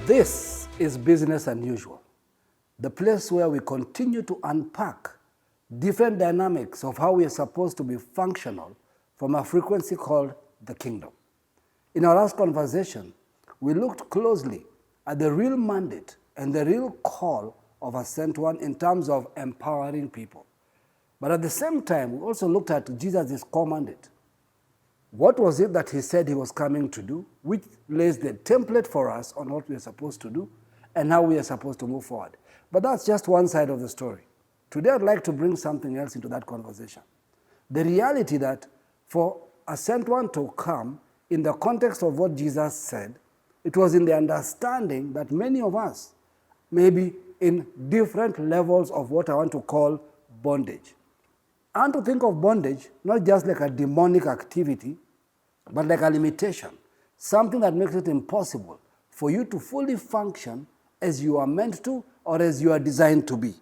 This is Business Unusual, the place where we continue to unpack different dynamics of how we are supposed to be functional from a frequency called the kingdom. In our last conversation, we looked closely at the real mandate and the real call of a sent one in terms of empowering people. But at the same time, we also looked at Jesus' core mandate. What was it that he said he was coming to do, which lays the template for us on what we are supposed to do and how we are supposed to move forward. But that's just one side of the story. Today I'd like to bring something else into that conversation. The reality that for a sent one to come in the context of what Jesus said, it was in the understanding that many of us may be in different levels of what I want to call bondage. I want to think of bondage not just like a demonic activity, but like a limitation, something that makes it impossible for you to fully function as you are meant to or as you are designed to be.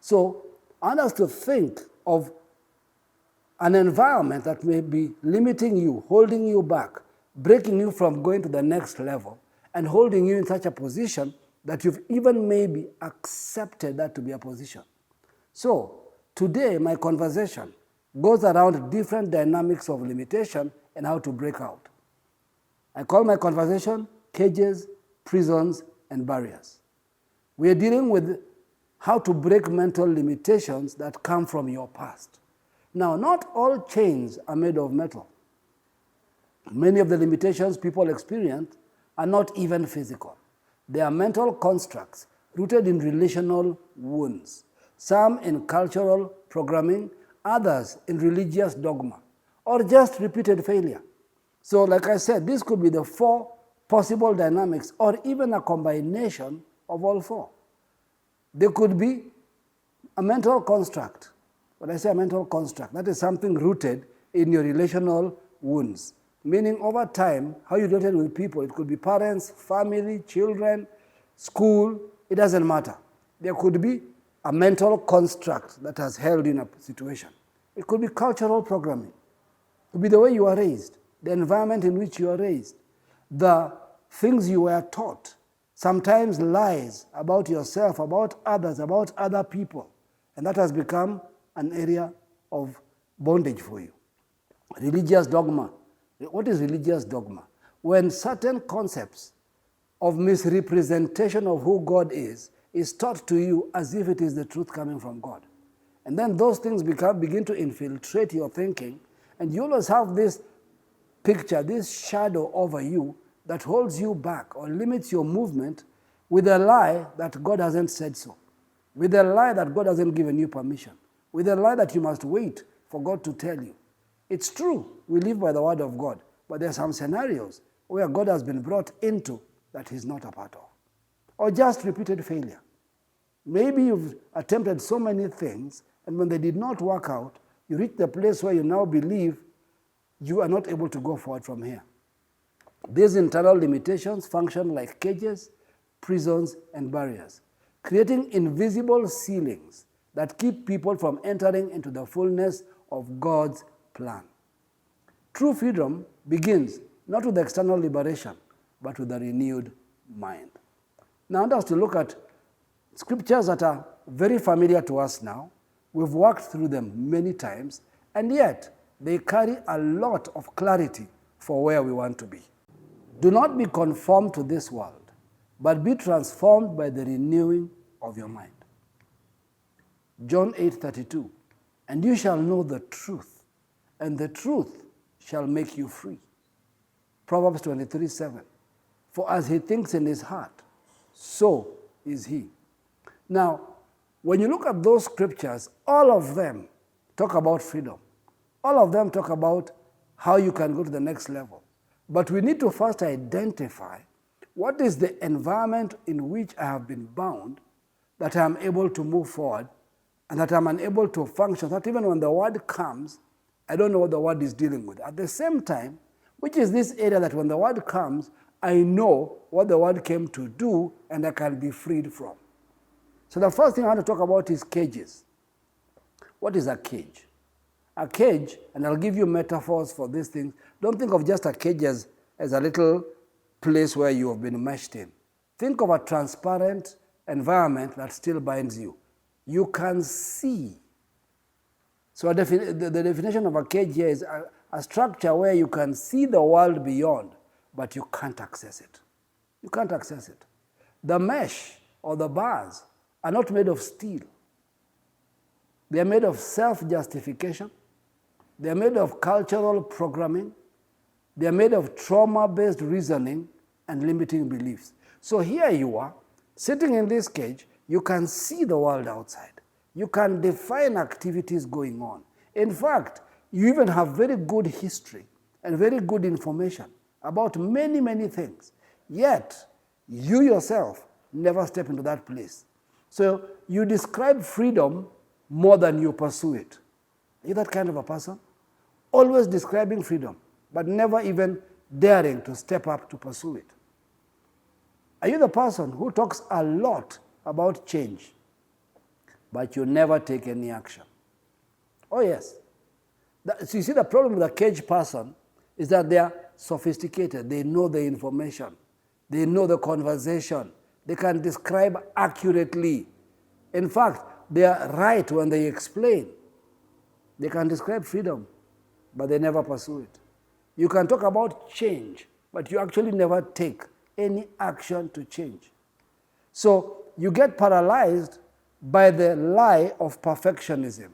So I want us to think of an environment that may be limiting you, holding you back, breaking you from going to the next level, and holding you in such a position that you've even maybe accepted that to be a position. So today, my conversation goes around different dynamics of limitation and how to break out. I call my conversation cages, prisons, and barriers. We are dealing with how to break mental limitations that come from your past. Now, not all chains are made of metal. Many of the limitations people experience are not even physical. They are mental constructs rooted in relational wounds. Some in cultural programming, others in religious dogma, or just repeated failure. So like I said, this could be the four possible dynamics or even a combination of all four. There could be a mental construct. When I say a mental construct, that is something rooted in your relational wounds. Meaning over time, how you related with people, it could be parents, family, children, school, it doesn't matter. There could be a mental construct that has held you in a situation. It could be cultural programming. It could be the way you are raised, the environment in which you are raised, the things you were taught, sometimes lies about yourself, about others, about other people. And that has become an area of bondage for you. Religious dogma. What is religious dogma? When certain concepts of misrepresentation of who God is taught to you as if it is the truth coming from God. And then those things begin to infiltrate your thinking, and you always have this picture, this shadow over you that holds you back or limits your movement with a lie that God hasn't said so, with a lie that God hasn't given you permission, with a lie that you must wait for God to tell you. It's true, we live by the word of God, but there are some scenarios where God has been brought into that he's not a part of, or just repeated failure. Maybe you've attempted so many things, and when they did not work out, you reach the place where you now believe you are not able to go forward from here. These internal limitations function like cages, prisons, and barriers, creating invisible ceilings that keep people from entering into the fullness of God's plan. True freedom begins not with external liberation, but with a renewed mind. Now I want us to look at scriptures that are very familiar to us now. We've worked through them many times, and yet they carry a lot of clarity for where we want to be. Do not be conformed to this world, but be transformed by the renewing of your mind. John 8:32, and you shall know the truth, and the truth shall make you free. Proverbs 23:7, for as he thinks in his heart, so is he. Now, when you look at those scriptures, all of them talk about freedom. All of them talk about how you can go to the next level. But we need to first identify what is the environment in which I have been bound that I am able to move forward and that I'm unable to function, that even when the word comes, I don't know what the word is dealing with. At the same time, which is this area that when the word comes, I know what the word came to do and I can be freed from. So the first thing I want to talk about is cages. What is a cage? A cage, and I'll give you metaphors for these things. Don't think of just a cage as a little place where you have been meshed in. Think of a transparent environment that still binds you. You can see. So the definition of a cage here is a structure where you can see the world beyond, but you can't access it. You can't access it. The mesh or the bars are not made of steel. They are made of self-justification. They are made of cultural programming. They are made of trauma-based reasoning and limiting beliefs. So here you are, sitting in this cage, you can see the world outside. You can define activities going on. In fact, you even have very good history and very good information about many, many things. Yet, you yourself never step into that place. So you describe freedom more than you pursue it. Are you that kind of a person? Always describing freedom, but never even daring to step up to pursue it. Are you the person who talks a lot about change, but you never take any action? Oh yes. So you see, the problem with a cage person is that they are sophisticated. They know the information. They know the conversation. They can describe accurately. In fact, they are right when they explain. They can describe freedom, but they never pursue it. You can talk about change, but you actually never take any action to change. So you get paralyzed by the lie of perfectionism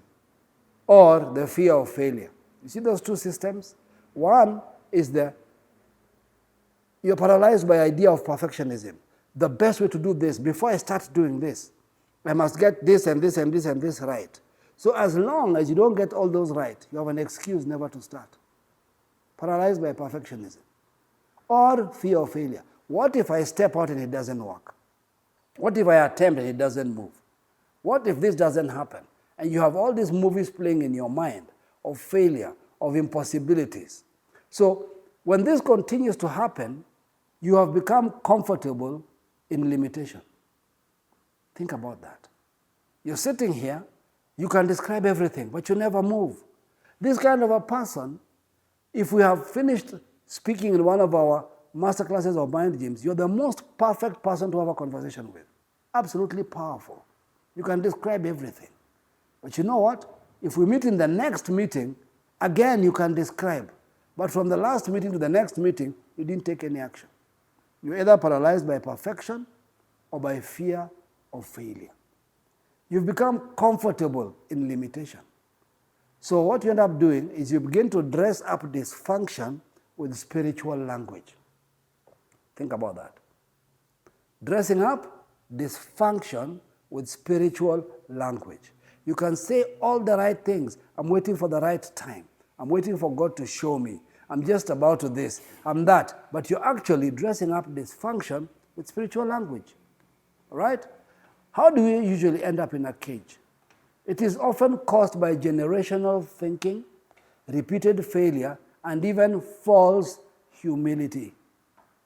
or the fear of failure. You see those two systems? One is you're paralyzed by the idea of perfectionism. The best way to do this, before I start doing this, I must get this and this and this and this right. So as long as you don't get all those right, you have an excuse never to start. Paralyzed by perfectionism. Or fear of failure. What if I step out and it doesn't work? What if I attempt and it doesn't move? What if this doesn't happen? And you have all these movies playing in your mind of failure, of impossibilities. So when this continues to happen, you have become comfortable in limitation. Think about that. You're sitting here, you can describe everything, but you never move. This kind of a person, if we have finished speaking in one of our master classes of mind games, you're the most perfect person to have a conversation with. Absolutely powerful. You can describe everything. But you know what? If we meet in the next meeting, again you can describe. But from the last meeting to the next meeting, you didn't take any action. You're either paralyzed by perfection or by fear of failure. You've become comfortable in limitation. So what you end up doing is you begin to dress up dysfunction with spiritual language. Think about that. Dressing up dysfunction with spiritual language. You can say all the right things. I'm waiting for the right time. I'm waiting for God to show me. I'm just about to this. I'm that. But you're actually dressing up dysfunction with spiritual language. All right? How do we usually end up in a cage? It is often caused by generational thinking, repeated failure, and even false humility.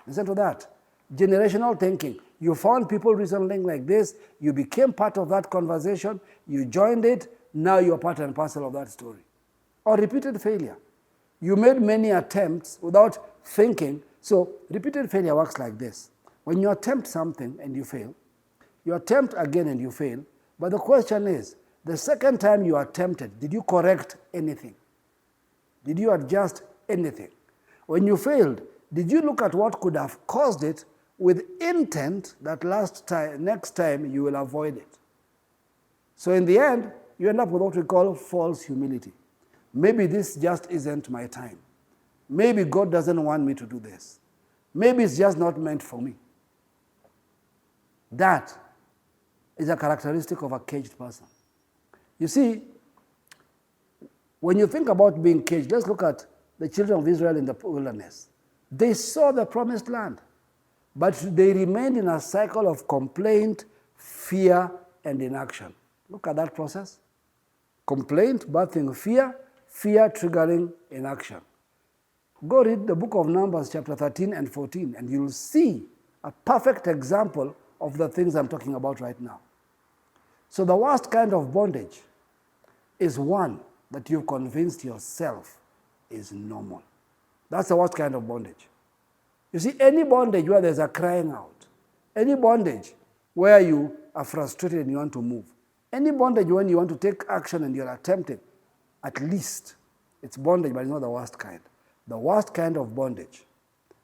Listen to that. Generational thinking. You found people reasoning like this, you became part of that conversation, you joined it, now you're part and parcel of that story. Or repeated failure. You made many attempts without thinking. So repeated failure works like this. When you attempt something and you fail, you attempt again and you fail, but the question is, the second time you attempted, did you correct anything? Did you adjust anything? When you failed, did you look at what could have caused it with intent that next time you will avoid it? So in the end, you end up with what we call false humility. Maybe this just isn't my time. Maybe God doesn't want me to do this. Maybe it's just not meant for me. That is a characteristic of a caged person. You see, when you think about being caged, let's look at the children of Israel in the wilderness. They saw the promised land, but they remained in a cycle of complaint, fear, and inaction. Look at that process. Complaint, birthing fear, fear triggering inaction. Go read the book of Numbers, chapter 13 and 14, and you'll see a perfect example of the things I'm talking about right now. So the worst kind of bondage is one that you've convinced yourself is normal. That's the worst kind of bondage. You see, any bondage where there's a crying out, Any bondage where you are frustrated and you want to move. Any bondage when you want to take action and you're attempting, at least it's bondage, but it's not the worst kind. The worst kind of bondage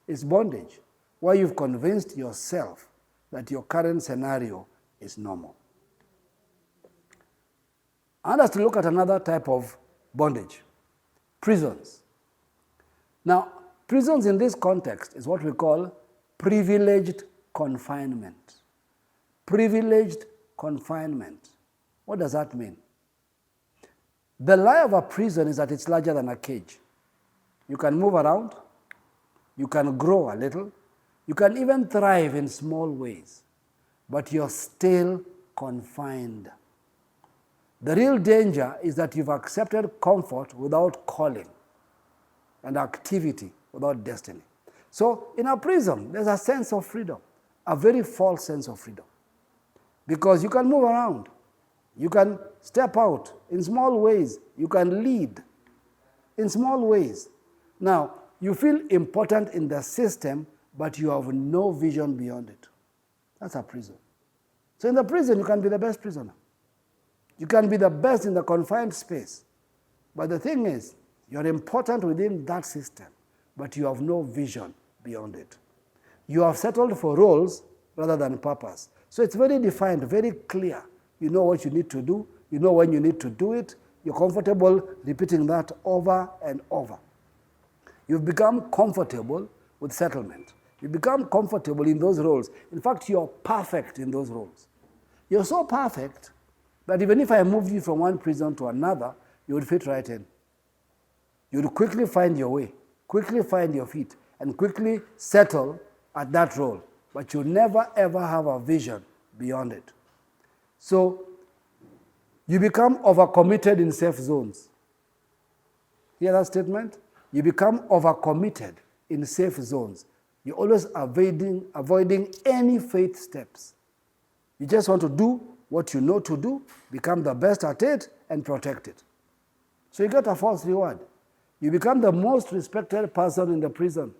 is bondage where you've convinced yourself that your current scenario is normal. I want us to look at another type of bondage, prisons. Now, prisons in this context is what we call privileged confinement. Privileged confinement. What does that mean? The lie of a prison is that it's larger than a cage. You can move around, you can grow a little, you can even thrive in small ways, but you're still confined. The real danger is that you've accepted comfort without calling and activity without destiny. So in a prison, there's a sense of freedom, a very false sense of freedom. Because you can move around, you can step out in small ways, you can lead in small ways. Now, you feel important in the system, but you have no vision beyond it. That's a prison. So in the prison, you can be the best prisoner. You can be the best in the confined space. But the thing is, you're important within that system, but you have no vision beyond it. You have settled for roles rather than purpose. So it's very defined, very clear. You know what you need to do. You know when you need to do it. You're comfortable repeating that over and over. You've become comfortable with settlement. You become comfortable in those roles. In fact, you're perfect in those roles. You're so perfect that even if I moved you from one prison to another, you would fit right in. You would quickly find your way, quickly find your feet, and quickly settle at that role. But you never ever have a vision beyond it. So you become overcommitted in safe zones. Hear that statement? You become overcommitted in safe zones. You're always avoiding any faith steps. You just want to do what you know to do, become the best at it, and protect it. So you get a false reward. You become the most respected person in the prison.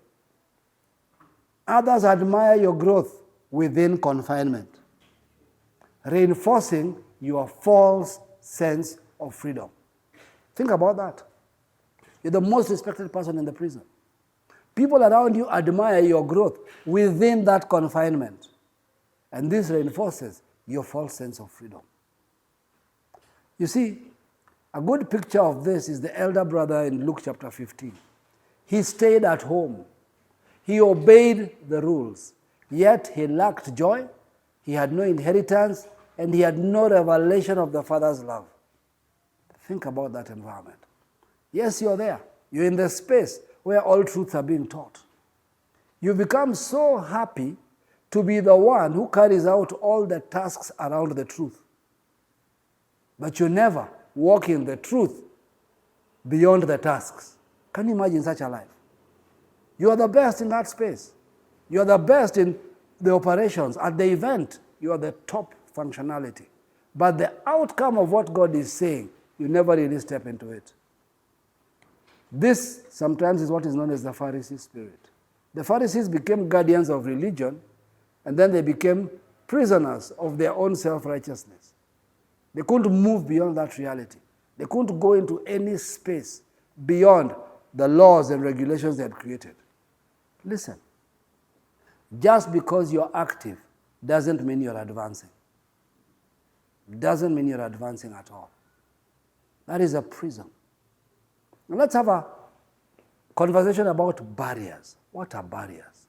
Others admire your growth within confinement, reinforcing your false sense of freedom. Think about that. You're the most respected person in the prison. People around you admire your growth within that confinement. And this reinforces your false sense of freedom. You see, a good picture of this is the elder brother in Luke chapter 15. He stayed at home. He obeyed the rules. Yet he lacked joy, he had no inheritance, and he had no revelation of the Father's love. Think about that environment. Yes, you're there. You're in the space where all truths are being taught. You become so happy to be the one who carries out all the tasks around the truth. But you never walk in the truth beyond the tasks. Can you imagine such a life? You are the best in that space. You are the best in the operations. At the event, you are the top functionality. But the outcome of what God is saying, you never really step into it. This sometimes is what is known as the Pharisee spirit. The Pharisees became guardians of religion, and then they became prisoners of their own self-righteousness. They couldn't move beyond that reality. They couldn't go into any space beyond the laws and regulations they had created. Listen, just because you're active doesn't mean you're advancing. Doesn't mean you're advancing at all. That is a prison. Now let's have a conversation about barriers. What are barriers?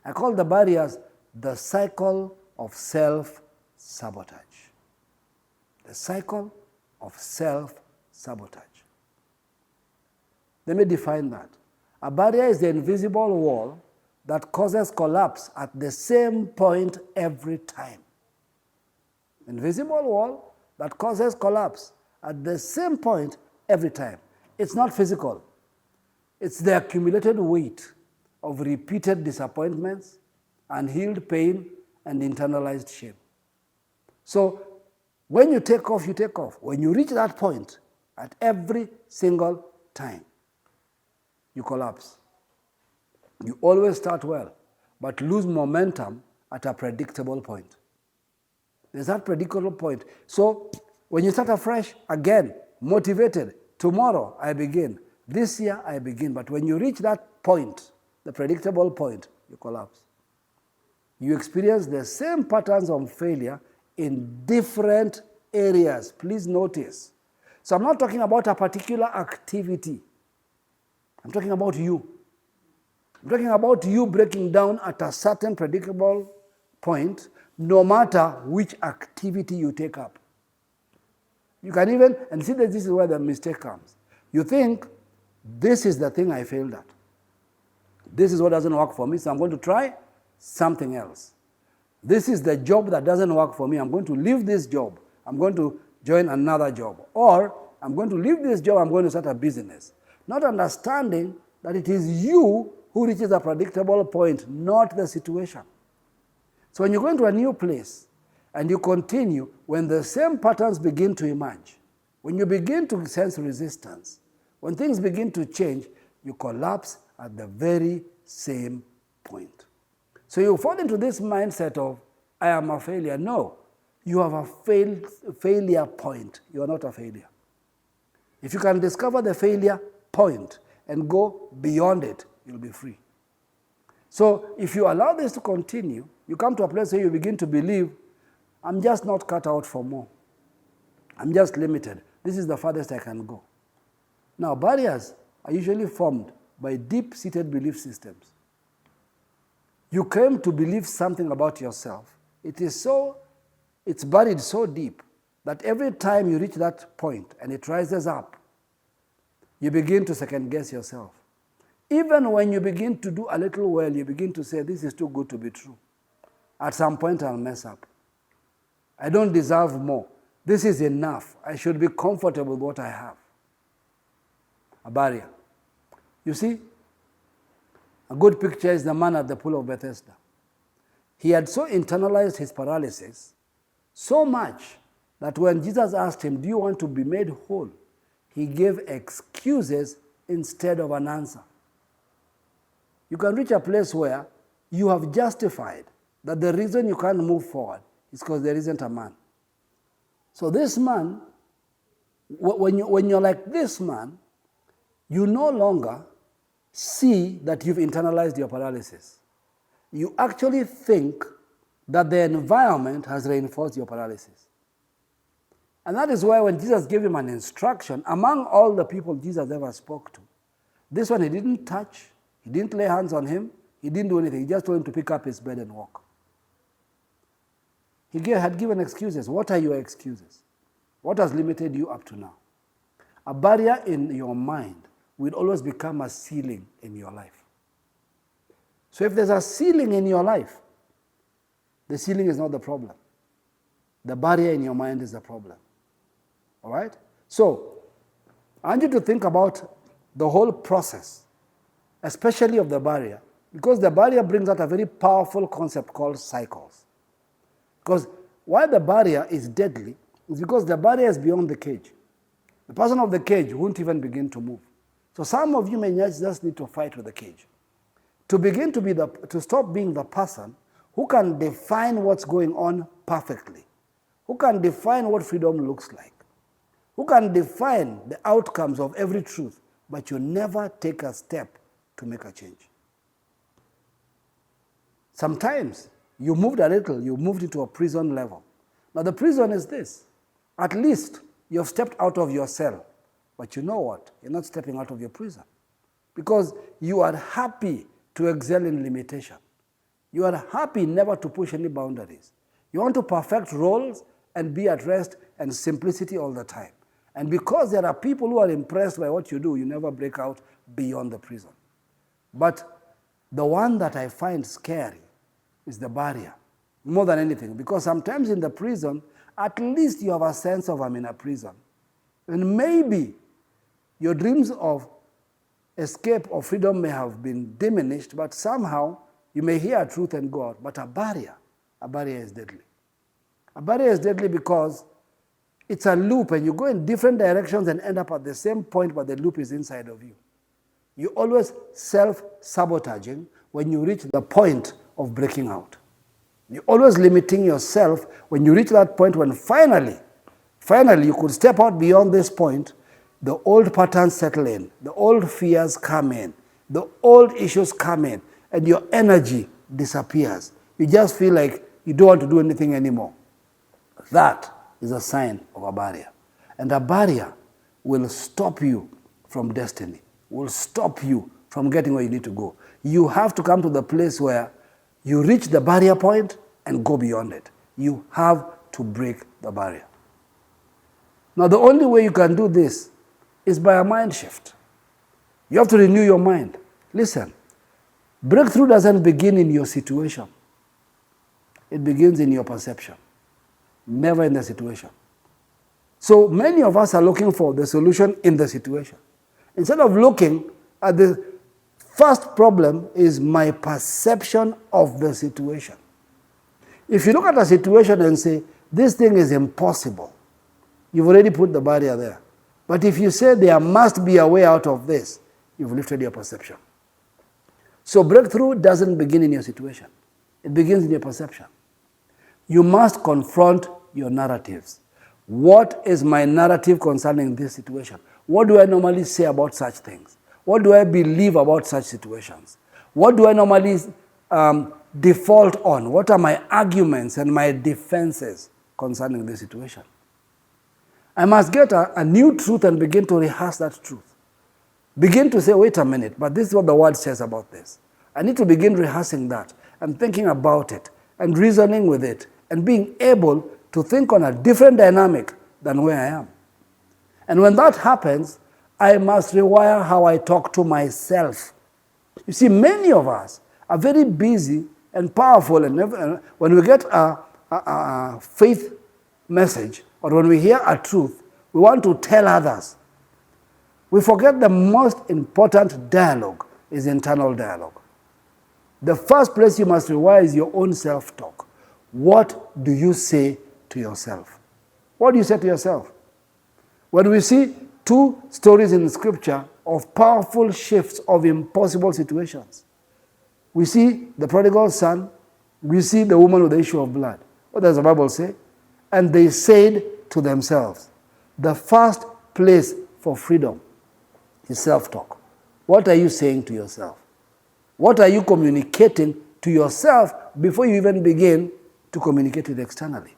I call the barriers the cycle of self-sabotage. The cycle of self-sabotage. Let me define that. A barrier is the invisible wall that causes collapse at the same point every time. Invisible wall that causes collapse at the same point every time. It's not physical. It's the accumulated weight of repeated disappointments, unhealed pain, and internalized shame. So when you take off, you take off. When you reach that point, at every single time, you collapse. You always start well, but lose momentum at a predictable point. There's that predictable point. So when you start afresh, again, motivated, tomorrow I begin, this year I begin. But when you reach that point, the predictable point, you collapse. You experience the same patterns of failure in different areas. Please notice. So I'm not talking about a particular activity. I'm talking about you. I'm talking about you breaking down at a certain predictable point, no matter which activity you take up. You can even, and see that this is where the mistake comes. You think, this is the thing I failed at. This is what doesn't work for me, so I'm going to try something else. This is the job that doesn't work for me. I'm going to leave this job. I'm going to join another job. Or I'm going to leave this job, I'm going to start a business. Not understanding that it is you who reaches a predictable point, not the situation. So when you go into a new place and you continue, when the same patterns begin to emerge, when you begin to sense resistance, when things begin to change, you collapse at the very same point. So you fall into this mindset of, I am a failure. No, you have a failure point. You are not a failure. If you can discover the failure point and go beyond it, you'll be free. So if you allow this to continue, you come to a place where you begin to believe, I'm just not cut out for more. I'm just limited. This is the farthest I can go. Now, barriers are usually formed by deep-seated belief systems. You came to believe something about yourself. It's buried so deep that every time you reach that point and it rises up, you begin to second-guess yourself. Even when you begin to do a little well, you begin to say, this is too good to be true. At some point, I'll mess up. I don't deserve more. This is enough. I should be comfortable with what I have. A barrier. You see, a good picture is the man at the pool of Bethesda. He had so internalized his paralysis, so much that when Jesus asked him, do you want to be made whole? He gave excuses instead of an answer. You can reach a place where you have justified that the reason you can't move forward is because there isn't a man. So this man, when you're like this man, you no longer see that you've internalized your paralysis. You actually think that the environment has reinforced your paralysis. And that is why when Jesus gave him an instruction, among all the people Jesus ever spoke to, this one he didn't touch, he didn't lay hands on him, he didn't do anything. He just told him to pick up his bed and walk. He had given excuses. What are your excuses? What has limited you up to now? A barrier in your mind will always become a ceiling in your life. So if there's a ceiling in your life, the ceiling is not the problem. The barrier in your mind is the problem. All right? So I want you to think about the whole process, especially of the barrier, because the barrier brings out a very powerful concept called cycles. Because why the barrier is deadly is because the barrier is beyond the cage. The person of the cage won't even begin to move. So some of you may just need to fight with the cage. To stop being the person who can define what's going on perfectly, who can define what freedom looks like, who can define the outcomes of every truth, but you never take a step to make a change. Sometimes you moved a little, you moved into a prison level. Now the prison is this. At least you have stepped out of your cell. But you know what? You're not stepping out of your prison. Because you are happy to excel in limitation. You are happy never to push any boundaries. You want to perfect roles and be at rest and simplicity all the time. And because there are people who are impressed by what you do, you never break out beyond the prison. But the one that I find scary is the barrier, more than anything. Because sometimes in the prison, at least you have a sense of I'm in a prison. And maybe your dreams of escape or freedom may have been diminished, but somehow you may hear truth and go out. But a barrier is deadly. A barrier is deadly because it's a loop and you go in different directions and end up at the same point, but the loop is inside of you. You're always self-sabotaging when you reach the point of breaking out. You're always limiting yourself. When you reach that point when finally you could step out beyond this point, the old patterns settle in, the old fears come in, the old issues come in, and your energy disappears. You just feel like you don't want to do anything anymore. That is a sign of a barrier. And a barrier will stop you from destiny, will stop you from getting where you need to go. You have to come to the place where you reach the barrier point and go beyond it. You have to break the barrier. Now, the only way you can do this is by a mind shift. You have to renew your mind. Listen, breakthrough doesn't begin in your situation. It begins in your perception, never in the situation. So many of us are looking for the solution in the situation. Instead of looking at the first problem is my perception of the situation. If you look at a situation and say, this thing is impossible, you've already put the barrier there. But if you say there must be a way out of this, you've lifted your perception. So breakthrough doesn't begin in your situation. It begins in your perception. You must confront your narratives. What is my narrative concerning this situation? What do I normally say about such things? What do I believe about such situations? What do I normally default on? What are my arguments and my defenses concerning this situation? I must get a new truth and begin to rehearse that truth. Begin to say, wait a minute, but this is what the word says about this. I need to begin rehearsing that and thinking about it and reasoning with it and being able to think on a different dynamic than where I am. And when that happens, I must rewire how I talk to myself. You see, many of us are very busy and powerful, and when we get a faith message or when we hear a truth, we want to tell others. We forget the most important dialogue is internal dialogue. The first place you must rewire is your own self-talk. What do you say to yourself? What do you say to yourself? When we see two stories in Scripture of powerful shifts of impossible situations, we see the prodigal son, we see the woman with the issue of blood. What does the Bible say? And they said to themselves, the first place for freedom is self-talk. What are you saying to yourself? What are you communicating to yourself before you even begin to communicate it externally?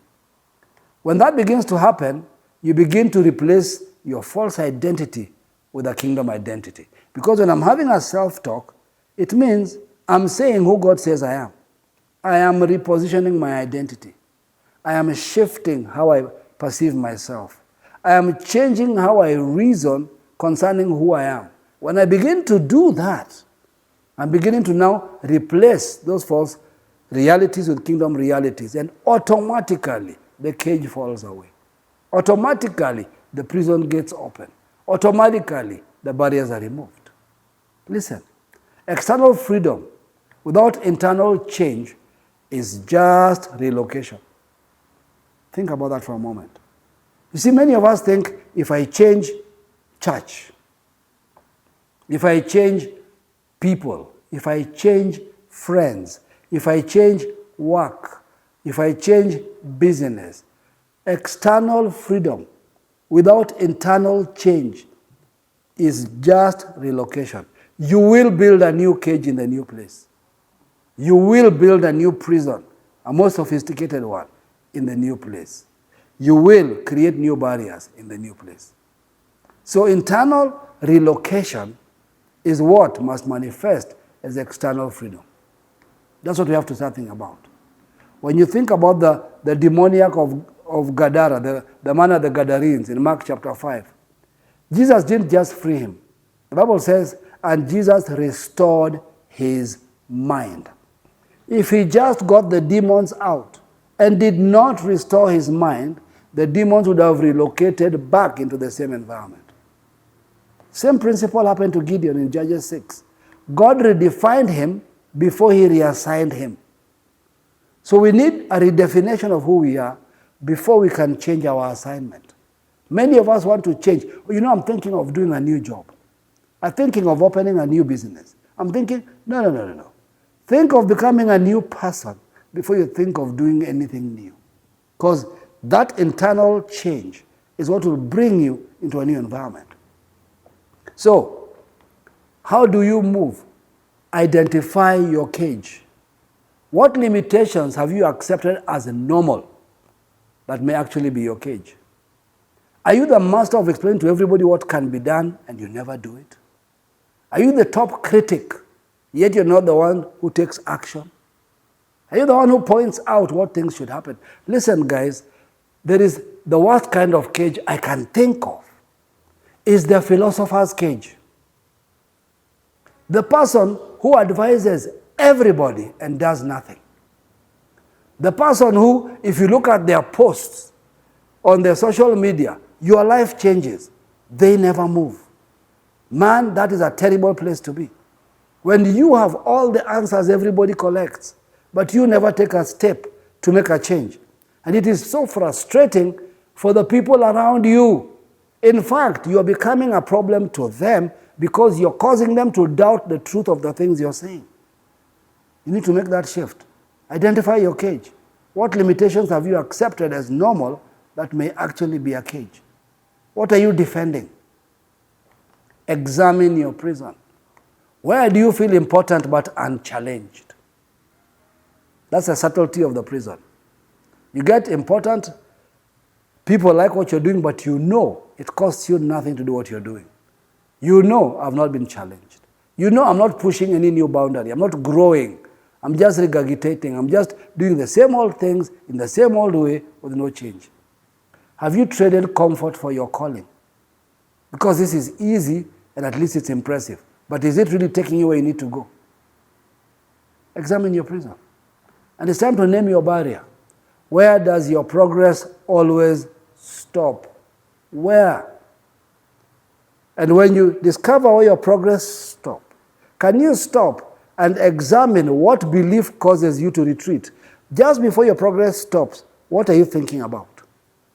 When that begins to happen, you begin to replace your false identity with a kingdom identity. Because when I'm having a self-talk, it means I'm saying who God says I am. I am repositioning my identity. I am shifting how I perceive myself. I am changing how I reason concerning who I am. When I begin to do that, I'm beginning to now replace those false realities with kingdom realities, and automatically the cage falls away. Automatically the prison gates open. Automatically the barriers are removed. Listen, external freedom without internal change is just relocation. Think about that for a moment. You see, many of us think if I change church, if I change people, if I change friends, if I change work, if I change business, external freedom without internal change is just relocation. You will build a new cage in the new place. You will build a new prison, a more sophisticated one, in the new place. You will create new barriers in the new place. So internal relocation is what must manifest as external freedom. That's what we have to start thinking about. When you think about the demoniac of Gadara, the man of the Gadarenes in Mark chapter 5, Jesus didn't just free him. The Bible says, and Jesus restored his mind. If he just got the demons out and did not restore his mind, the demons would have relocated back into the same environment. Same principle happened to Gideon in Judges 6. God redefined him before he reassigned him. So we need a redefinition of who we are before we can change our assignment. Many of us want to change. I'm thinking of doing a new job. I'm thinking of opening a new business. I'm thinking, no. Think of becoming a new person before you think of doing anything new. Because that internal change is what will bring you into a new environment. So, how do you move? Identify your cage. What limitations have you accepted as normal that may actually be your cage? Are you the master of explaining to everybody what can be done and you never do it? Are you the top critic, yet you're not the one who takes action? Are you the one who points out what things should happen? Listen, guys, there is the worst kind of cage I can think of is the philosopher's cage. The person who advises everybody and does nothing. The person who, if you look at their posts on their social media, your life changes. They never move. Man, that is a terrible place to be. When you have all the answers everybody collects, but you never take a step to make a change. And it is so frustrating for the people around you. In fact, you are becoming a problem to them because you're causing them to doubt the truth of the things you're saying. You need to make that shift. Identify your cage. What limitations have you accepted as normal that may actually be a cage? What are you defending? Examine your prison. Where do you feel important but unchallenged? That's the subtlety of the prison. You get important, people like what you're doing, but you know it costs you nothing to do what you're doing. You know I've not been challenged. You know I'm not pushing any new boundary. I'm not growing. I'm just regurgitating. I'm just doing the same old things in the same old way with no change. Have you traded comfort for your calling? Because this is easy and at least it's impressive. But is it really taking you where you need to go? Examine your prison. And it's time to name your barrier. Where does your progress always stop? Where? And when you discover where your progress stops, can you stop and examine what belief causes you to retreat? Just before your progress stops, what are you thinking about?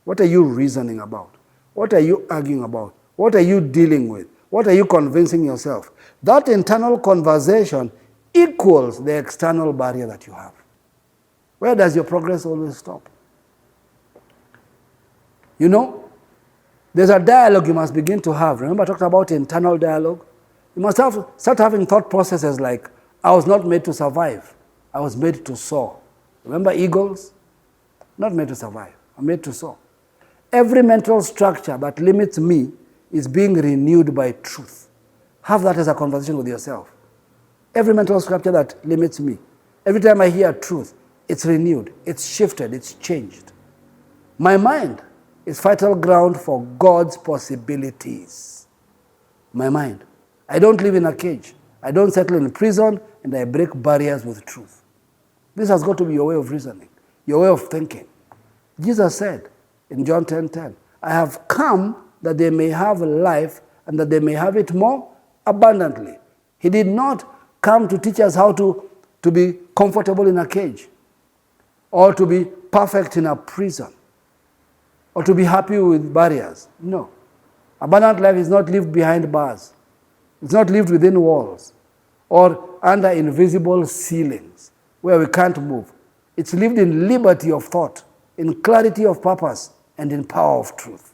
What are you reasoning about? What are you arguing about? What are you dealing with? What are you convincing yourself? That internal conversation equals the external barrier that you have. Where does your progress always stop? You know, there's a dialogue you must begin to have. Remember I talked about internal dialogue? You must start having thought processes like, I was not made to survive. I was made to soar. Remember eagles? Not made to survive. I'm made to soar. Every mental structure that limits me is being renewed by truth. Have that as a conversation with yourself. Every mental structure that limits me, every time I hear truth, it's renewed, it's shifted, it's changed. My mind is fertile ground for God's possibilities. My mind. I don't live in a cage. I don't settle in prison, and I break barriers with truth. This has got to be your way of reasoning, your way of thinking. Jesus said in John 10:10, I have come that they may have life and that they may have it more abundantly. He did not come to teach us how to be comfortable in a cage, or to be perfect in a prison, or to be happy with barriers. No. Abundant life is not lived behind bars. It's not lived within walls or under invisible ceilings where we can't move. It's lived in liberty of thought, in clarity of purpose, and in power of truth.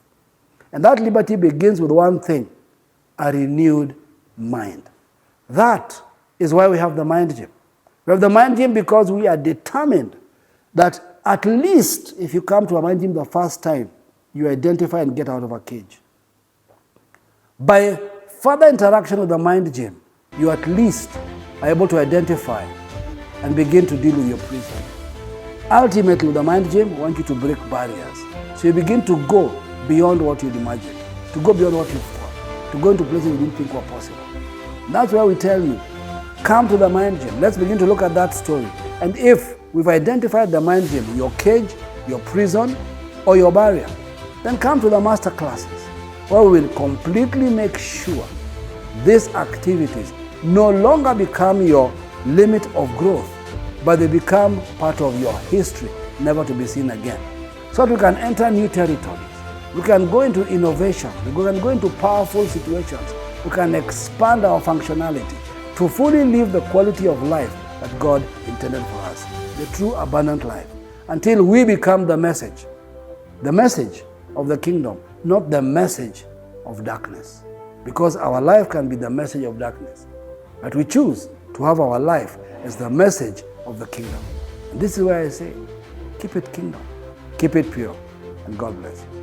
And that liberty begins with one thing, a renewed mind. That is why we have the mind gym. We have the mind gym because we are determined that at least if you come to a mind gym the first time, you identify and get out of a cage. By further interaction with the mind gym, you at least are able to identify and begin to deal with your prison. Ultimately, with the mind gym, we want you to break barriers. So you begin to go beyond what you'd imagined, to go beyond what you thought, to go into places you didn't think were possible. And that's why we tell you, come to the mind gym. Let's begin to look at that story. And if we've identified the mind gym, your cage, your prison, or your barrier, then come to the master classes, where we will completely make sure these activities no longer become your limit of growth, but they become part of your history, never to be seen again. So that we can enter new territories. We can go into innovation. We can go into powerful situations. We can expand our functionality to fully live the quality of life that God intended for us. the true abundant life, until we become the message of the kingdom, not the message of darkness. Because our life can be the message of darkness, but we choose to have our life as the message of the kingdom. And this is why I say, keep it kingdom, keep it pure, and God bless you.